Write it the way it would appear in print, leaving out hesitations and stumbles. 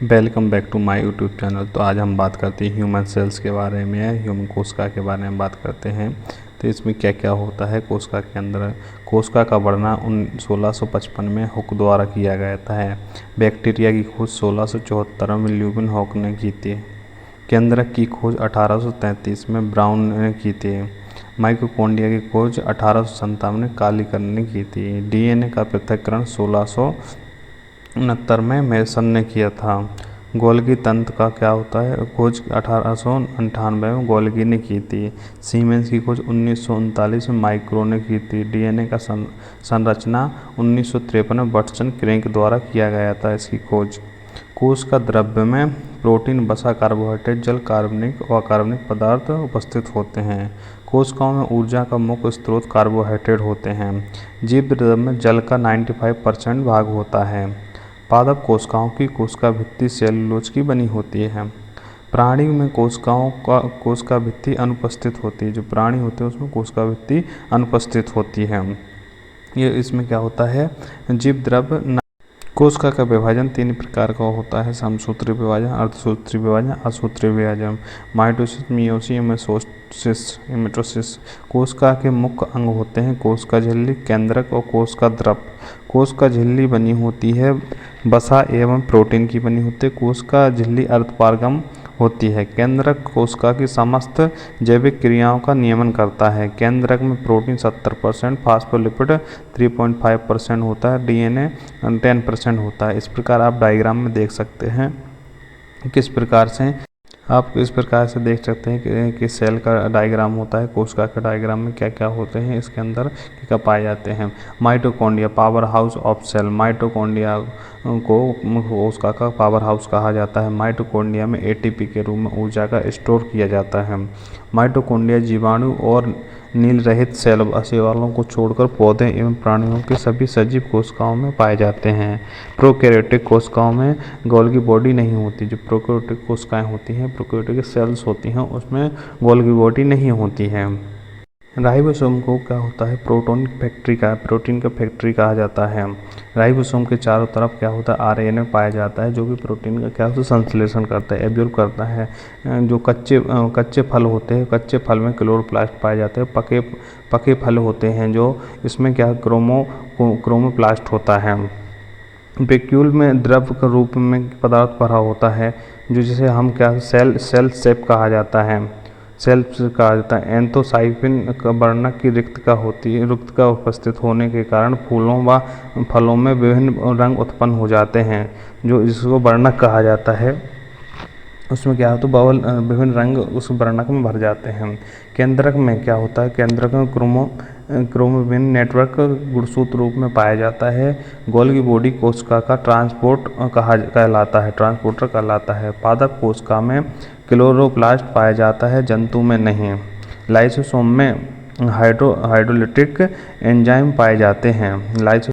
Welcome back to my YouTube channel. तो आज हम बात करते हैं ह्यूमन सेल्स के बारे में, ह्यूमन कोशिका के बारे में बात करते हैं। तो इसमें क्या क्या होता है कोशिका के अंदर। कोशिका का बढ़ना 1655 में हुक द्वारा किया गया था। बैक्टीरिया की खोज 1674 में ल्यूबिन हॉक ने की थी। केंद्रक की खोज 1833 में ब्राउन ने की थी। माइटोकॉन्ड्रिया की खोज 1857 में कालीकर ने की थी। डीएनए का पृथक्करण 1669 में मेसन ने किया था। गोल्गी तंत्र का क्या होता है, खोज 1898 में गोल्गी ने की थी। सीमेंस की खोज 1939 में माइक्रो ने की थी। डीएनए का संरचना 1953 में बटसन क्रेंक द्वारा किया गया था इसकी खोज। कोश का द्रव्य में प्रोटीन, वसा, कार्बोहाइड्रेट, जल, कार्बनिक और अकार्बनिक पदार्थ उपस्थित होते हैं। कोशिकाओं में ऊर्जा का मुख्य स्रोत कार्बोहाइड्रेट होते हैं। जीव द्रव्य में जल का 95% भाग होता है। पादप कोशिकाओं की कोशिका भित्ति सेलुलोज की बनी होती है। प्राणी में कोशिका भित्ति अनुपस्थित होती है। जो प्राणी होते हैं उसमें कोशिका भित्ति अनुपस्थित होती है। ये इसमें क्या होता है, जीव द्रव्य। कोशिका का विभाजन 3 प्रकार का होता है: समसूत्री विभाजन, अर्धसूत्री विभाजन, असूत्री विभाजन। Mitosis, meiosis, amitosis. कोशिका के मुख्य अंग होते हैं कोशिका झिल्ली, केंद्रक और कोशिका द्रव। कोशिका झिल्ली बनी होती है वसा एवं प्रोटीन की बनी होती है। कोशिका झिल्ली अर्धपारगम होती है। केंद्रक कोशिका की समस्त जैविक क्रियाओं का नियमन करता है। केंद्रक में प्रोटीन 70%, फास्फोलिपिड 3.5% होता है, डीएनए 10% होता है। इस प्रकार आप डायग्राम में देख सकते हैं किस प्रकार से देख सकते हैं कि सेल का डायग्राम होता है। कोशिका का डायग्राम में क्या क्या होते हैं, इसके अंदर क्या पाए जाते हैं। Mitochondria, power house of cell. Mitochondria को कोशिका का पावर हाउस कहा जाता है। माइटोकॉन्ड्रिया में एटीपी के रूप में ऊर्जा का स्टोर किया जाता है। माइटोकॉन्ड्रिया जीवाणु और नील रहित सेल शैवालों को छोड़कर पौधे एवं प्राणियों के सभी सजीव कोशिकाओं में पाए जाते हैं। प्रोकैरियोटिक कोशिकाओं में गोल्गी बॉडी नहीं होती। जो प्रोकैरियोटिक कोशिकाएं होती हैं, प्रोकैरियोटिक सेल्स होती हैं, उसमें गोल्गी बॉडी नहीं होती है। राइबोसोम को क्या होता है, प्रोटीन का फैक्ट्री कहा जाता है। राइबोसोम के चारों तरफ क्या होता है, आरएनए पाया जाता है जो कि प्रोटीन का क्या होता है, संश्लेषण करता है, एब्जॉर्ब करता है। जो कच्चे फल होते हैं, कच्चे फल में क्लोरोप्लास्ट पाए जाते हैं। पके फल होते हैं जो इसमें क्या क्रोमोप्लास्ट होता है। वैक्यूल में द्रव के रूप में पदार्थ भरा होता है जो जिसे हम क्या सेल शेप कहा जाता है, सेल्फ कहा जाता है। एंथोसाइफिन वर्णक की रिक्त का उपस्थित होने के कारण फूलों व फलों में विभिन्न रंग उत्पन्न हो जाते हैं जो जिसको वर्णक कहा जाता है। उसमें क्या होता है, विभिन्न रंग उस वर्णक में भर जाते हैं। केंद्रक में क्या होता है, केंद्रक में क्रोमोसोम नेटवर्क गुणसूत्र रूप में पाया जाता है। गोल्गी बॉडी कोशिका का ट्रांसपोर्टर कहलाता है। पादप कोशिका में क्लोरोप्लास्ट पाया जाता है, जंतु में नहीं। लाइसोसोम में हाइड्रोलिटिक एंजाइम पाए जाते हैं।